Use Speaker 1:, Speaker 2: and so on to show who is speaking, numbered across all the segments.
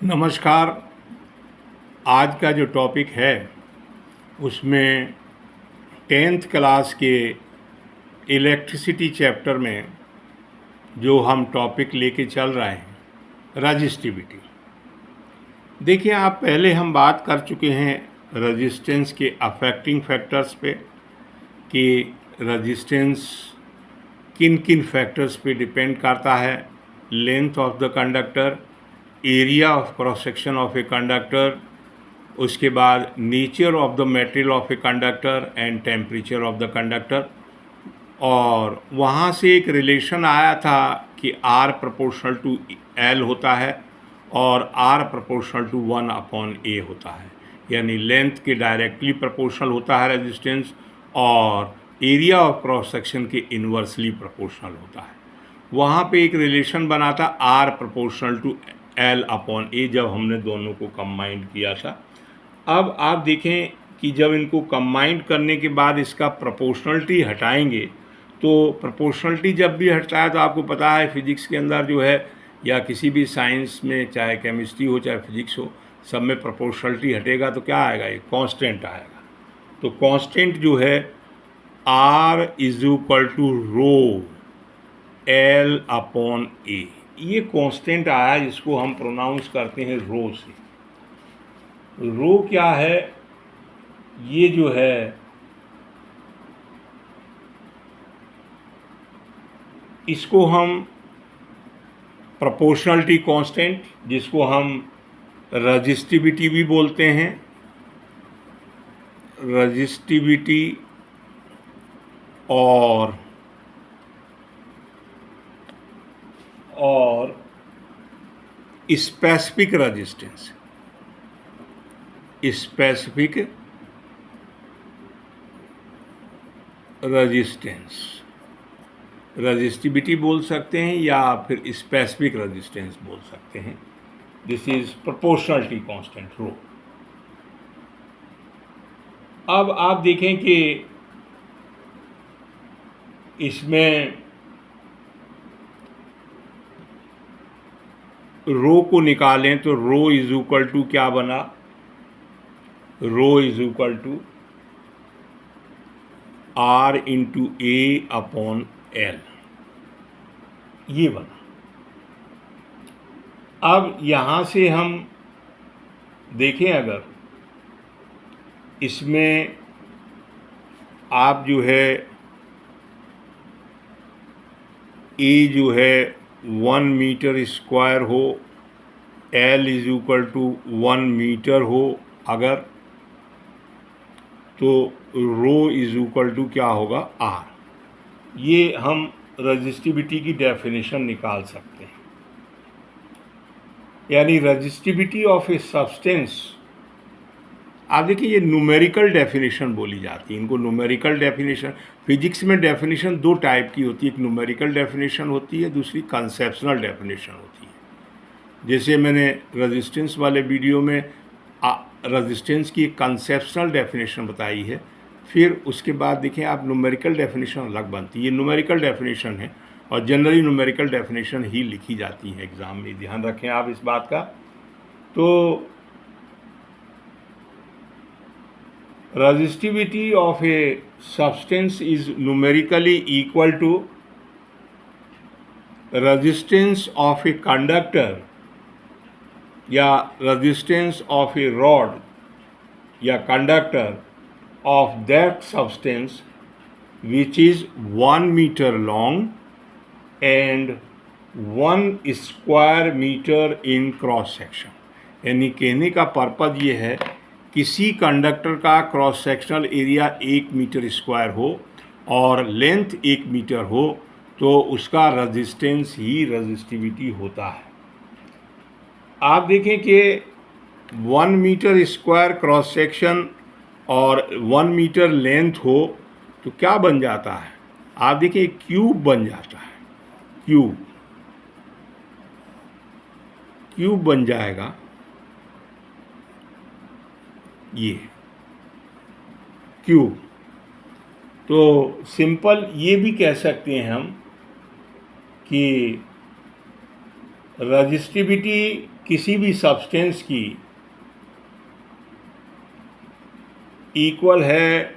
Speaker 1: नमस्कार। आज का जो टॉपिक है उसमें 10th क्लास के इलेक्ट्रिसिटी चैप्टर में जो हम टॉपिक लेके चल रहे हैं रजिस्टिविटी। देखिए, आप पहले हम बात कर चुके हैं रजिस्टेंस के अफेक्टिंग फैक्टर्स पे कि रजिस्टेंस किन किन फैक्टर्स पे डिपेंड करता है। Length of the conductor, area of cross section of a conductor, उसके बाद nature of the material of a conductor and temperature of the conductor. और वहाँ से एक रिलेशन आया था कि R प्रोपोर्शनल टू L होता है और R प्रोपोर्शनल टू 1/A होता है, यानी लेंथ के डायरेक्टली प्रोपोर्शनल होता है रेजिस्टेंस और एरिया ऑफ क्रॉस सेक्शन के इन्वर्सली प्रोपोर्शनल होता है। वहाँ पे एक रिलेशन बना था R प्रोपोर्शनल टू L/A जब हमने दोनों को कंबाइंड किया था। अब आप देखें कि जब इनको कंबाइंड करने के बाद इसका प्रोपोर्शनलिटी हटाएंगे तो प्रोपोर्शनलिटी जब भी हटता है तो आपको पता है फिजिक्स के अंदर जो है या किसी भी साइंस में, चाहे केमिस्ट्री हो चाहे फिजिक्स हो, सब में प्रोपोर्शनलिटी हटेगा तो क्या आएगा, एक कांस्टेंट आएगा। तो कांस्टेंट जो है R = रो L/A, ये कांस्टेंट आया जिसको हम प्रोनाउंस करते हैं रो से। रो क्या है, ये जो है इसको हम प्रोपोर्शनलिटी कांस्टेंट, जिसको हम रजिस्टिविटी भी बोलते हैं, रजिस्टिविटी और specific resistance, specific resistance, resistivity बोल सकते हैं या फिर स्पेसिफिक रेजिस्टेंस बोल सकते हैं। दिस इज प्रोपोर्शनलिटी कांस्टेंट रो। अब आप देखें कि इसमें रो को निकालें तो रो = क्या बना, रो = R × A/L, ये बना। अब यहाँ से हम देखें, अगर इसमें आप जो है A जो है 1 मीटर स्क्वायर हो, L = 1 मीटर हो अगर, तो रो = क्या होगा, R। ये हम रजिस्टिविटी की डेफिनेशन निकाल सकते हैं। यानी रजिस्टिविटी ऑफ ए सब्सटेंस, आप देखिए ये न्यूमेरिकल डेफिनेशन बोली जाती है, इनको न्यूमेरिकल डेफिनेशन। फिजिक्स में डेफिनेशन दो टाइप की होती है, एक न्यूमेरिकल डेफिनेशन होती है, दूसरी कंसेप्शनल डेफिनेशन होती है। जैसे मैंने रेजिस्टेंस वाले वीडियो में रेजिस्टेंस की कंसेप्शनल डेफिनेशन बताई है, फिर उसके बाद देखें आप न्यूमेरिकल डेफिनेशन अलग बनती है। ये न्यूमेरिकल डेफिनेशन है और जनरली न्यूमेरिकल डेफिनेशन ही लिखी जाती है एग्ज़ाम में, ध्यान रखें आप इस बात का। तो resistivity of a substance is numerically equal to resistance of a conductor या resistance of a rod या conductor of that substance which is 1 meter long and 1 square meter in cross section। यानी कहने का पर्पज़ ये है, किसी conductor का cross sectional area 1 metre square हो और लेंथ 1 मीटर हो तो उसका रेजिस्टेंस ही रेजिस्टिविटी होता है। आप देखें कि 1 मीटर स्क्वायर क्रॉस सेक्शन और 1 मीटर लेंथ हो तो क्या बन जाता है, आप देखिए क्यूब बन जाता है। क्यूब बन जाएगा, ये क्यूब। तो सिंपल ये भी कह सकते हैं हम कि रेजिस्टिविटी किसी भी सब्सटेंस की इक्वल है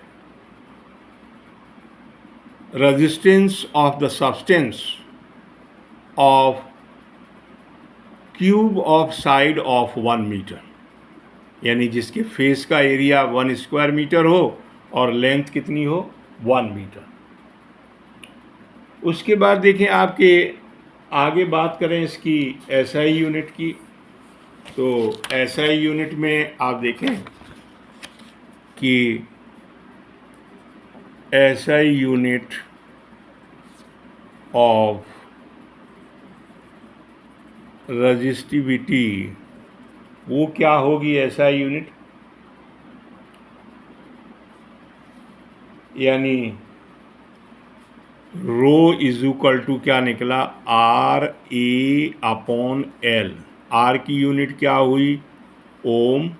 Speaker 1: resistance of the substance of cube of side of 1 metre, यानी जिसके फेस का एरिया 1 स्क्वायर मीटर हो और लेंथ कितनी हो 1 मीटर। उसके बाद देखें आपके आगे बात करें इसकी एसआई यूनिट की, तो एसआई यूनिट में आप देखें कि एसआई यूनिट ऑफ रजिस्टिविटी वो क्या होगी एसआई यूनिट, यानी रो इज इक्वल टू क्या निकला RA/L। आर की यूनिट क्या हुई ओम,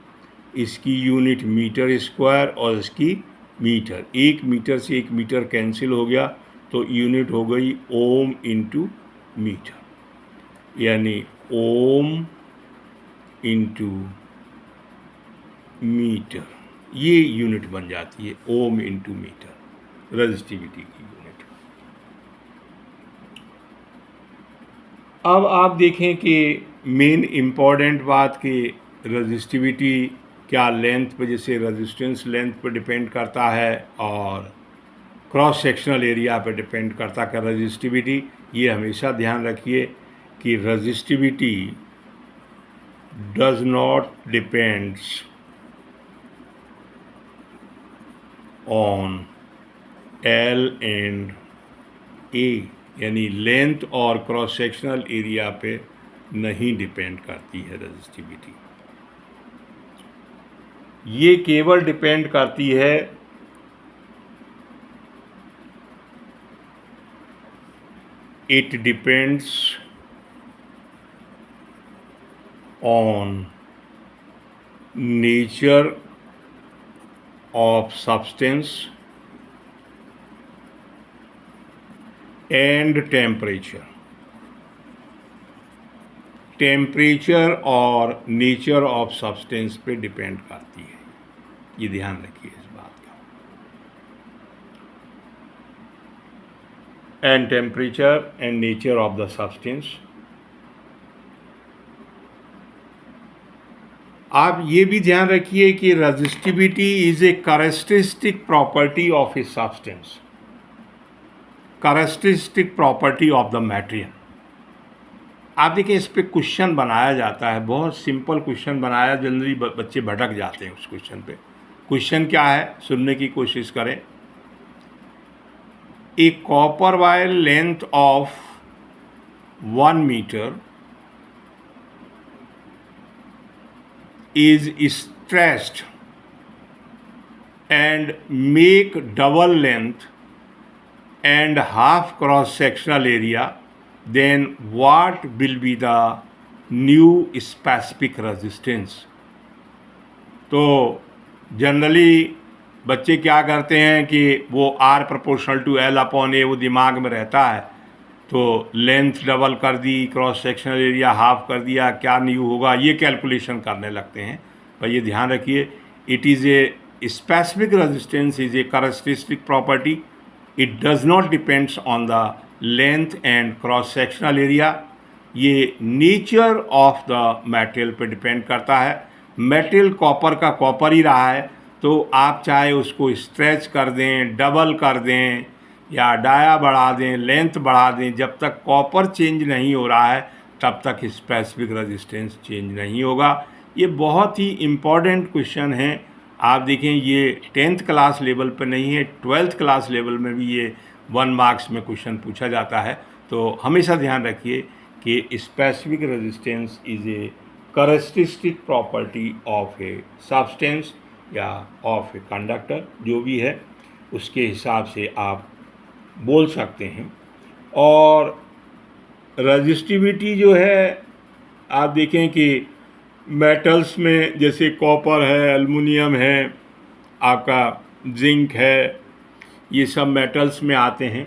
Speaker 1: इसकी यूनिट मीटर स्क्वायर और इसकी मीटर। 1 मीटर से 1 मीटर कैंसिल हो गया तो यूनिट हो गई ओम इंटू मीटर, यानी ओम इंटू मीटर, ये यूनिट बन जाती है ओम इंटू मीटर रजिस्टिविटी की यूनिट। अब आप देखें कि मेन इम्पॉर्टेंट बात कि रजिस्टिविटी क्या लेंथ पे, जैसे रेजिस्टेंस लेंथ पे डिपेंड करता है और क्रॉस सेक्शनल एरिया पे डिपेंड करता है रजिस्टिविटी। ये हमेशा ध्यान रखिए कि resistivity does not depends on L and A, यानी लेंथ और क्रॉस सेक्शनल एरिया पे नहीं डिपेंड करती है रजिस्टिविटी। ये केवल डिपेंड करती है it depends on nature of substance and temperature और नेचर ऑफ सब्सटेंस पे डिपेंड करती है। ये ध्यान रखिए इस बात का। And temperature and nature of the substance. आप ये भी ध्यान रखिए कि resistivity is a characteristic property of a substance, characteristic property of the material. आप देखिए इस पे क्वेश्चन बनाया जाता है, बहुत सिंपल क्वेश्चन बनाया, जनरली बच्चे भटक जाते हैं उस क्वेश्चन पे। क्वेश्चन क्या है सुनने की कोशिश करें। A copper wire length of 1 metre is stressed and make double length and half cross sectional area, then what will be the new specific resistance? तो जनरली बच्चे क्या करते हैं कि वो R प्रोपोर्शनल टू L/A वो दिमाग में रहता है, तो लेंथ डबल कर दी, क्रॉस सेक्शनल एरिया हाफ कर दिया, क्या न्यू होगा ये कैलकुलेशन करने लगते हैं। पर ये ध्यान रखिए it is a specific resistance is a characteristic property, it does not depends on the length and cross sectional area. ये नेचर ऑफ द मटेरियल पे डिपेंड करता है। मटेरियल कॉपर का कॉपर ही रहा है तो आप चाहे उसको स्ट्रेच कर दें, डबल कर दें या डाया बढ़ा दें, लेंथ बढ़ा दें, जब तक कॉपर चेंज नहीं हो रहा है तब तक स्पेसिफिक रेजिस्टेंस चेंज नहीं होगा। ये बहुत ही इम्पॉर्टेंट क्वेश्चन है। आप देखें ये 10th क्लास लेवल पर नहीं है, 12th क्लास लेवल में भी ये 1 मार्क्स में क्वेश्चन पूछा जाता है। तो हमेशा ध्यान रखिए कि specific resistance is a characteristic property of a substance या ऑफ ए कंडक्टर, जो भी है उसके हिसाब से आप बोल सकते हैं। और रजिस्टिविटी जो है आप देखें कि मेटल्स में जैसे कॉपर है, एल्युमिनियम है, आपका जिंक है, ये सब मेटल्स में आते हैं।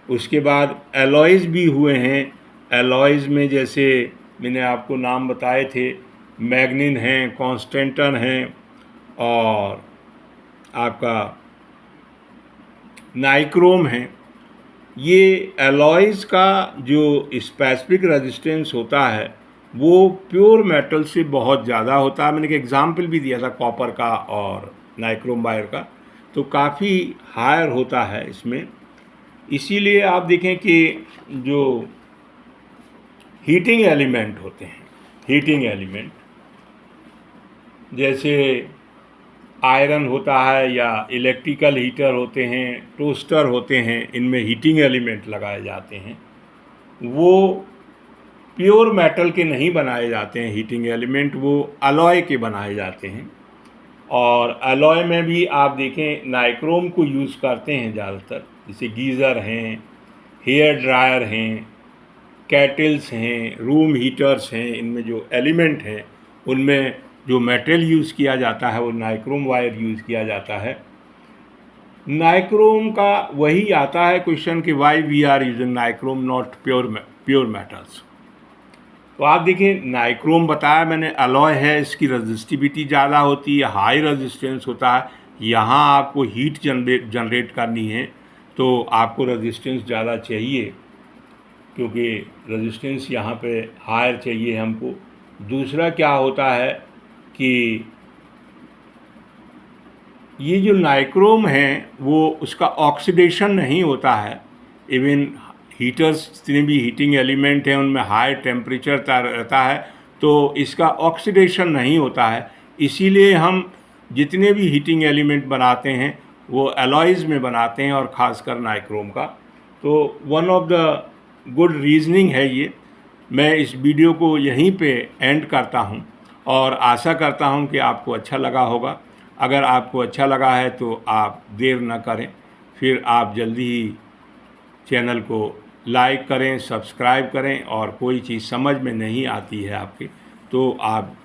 Speaker 1: उसके बाद एलॉयज़ भी हुए हैं। एलॉयज़ में जैसे मैंने आपको नाम बताए थे, मैग्नीन हैं, कॉन्स्टेंटन हैं और आपका नाइक्रोम है। ये एलॉयज़ का जो स्पेसिफिक रेजिस्टेंस होता है वो प्योर मेटल से बहुत ज़्यादा होता है। मैंने एक एग्जाम्पल भी दिया था कॉपर का और नाइक्रोम वायर का, तो काफ़ी हायर होता है इसमें। इसीलिए आप देखें कि जो हीटिंग एलिमेंट होते हैं, हीटिंग एलिमेंट जैसे आयरन होता है या इलेक्ट्रिकल हीटर होते हैं, टोस्टर होते हैं, इनमें हीटिंग एलिमेंट लगाए जाते हैं। वो प्योर मेटल के नहीं बनाए जाते हैं हीटिंग एलिमेंट, वो अलॉय के बनाए जाते हैं। और अलॉय में भी आप देखें नाइक्रोम को यूज़ करते हैं ज़्यादातर, जैसे गीज़र हैं, हेयर ड्रायर हैं, कैटल्स हैं, रूम हीटर्स हैं। इनमें जो एलिमेंट हैं उनमें जो मेटल यूज़ किया जाता है वो नाइक्रोम वायर यूज़ किया जाता है। नाइक्रोम का वही आता है क्वेश्चन कि why we are using nichrome not pure metals. तो आप देखिए नाइक्रोम बताया मैंने अलॉय है, इसकी रजिस्टिविटी ज़्यादा होती है, हाई रेजिस्टेंस होता है। यहाँ आपको हीट जनरेट करनी है तो आपको रेजिस्टेंस ज़्यादा चाहिए, क्योंकि रेजिस्टेंस यहाँ पे हायर चाहिए हमको। दूसरा क्या होता है कि ये जो नाइक्रोम है वो उसका ऑक्सीडेशन नहीं होता है। इवन हीटर्स जितने भी हीटिंग एलिमेंट हैं उनमें हाई टेम्परेचर रहता है, तो इसका ऑक्सीडेशन नहीं होता है। इसीलिए हम जितने भी हीटिंग एलिमेंट बनाते हैं वो अलॉयज़ में बनाते हैं, और ख़ासकर नाइक्रोम का। तो one of the good reasoning है ये। मैं इस वीडियो को यहीं पे एंड करता हूँ और आशा करता हूँ कि आपको अच्छा लगा होगा। अगर आपको अच्छा लगा है तो आप देर न करें, फिर आप जल्दी ही चैनल को लाइक करें, सब्सक्राइब करें, और कोई चीज़ समझ में नहीं आती है आपके तो आप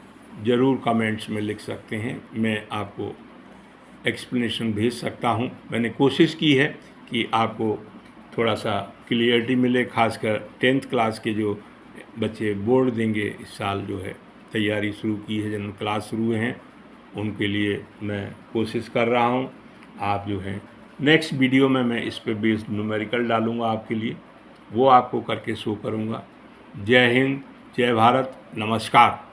Speaker 1: ज़रूर कमेंट्स में लिख सकते हैं, मैं आपको एक्सप्लेनेशन भेज सकता हूं। मैंने कोशिश की है कि आपको थोड़ा सा क्लियरिटी मिले, खासकर 10th क्लास के जो बच्चे बोर्ड देंगे इस साल, जो है तैयारी शुरू की है, जिन क्लास शुरू हैं उनके लिए मैं कोशिश कर रहा हूं। आप जो है नेक्स्ट वीडियो में मैं इस पे बेस्ड न्यूमेरिकल डालूंगा आपके लिए, वो आपको करके शो करूंगा। जय हिंद, जय भारत, नमस्कार।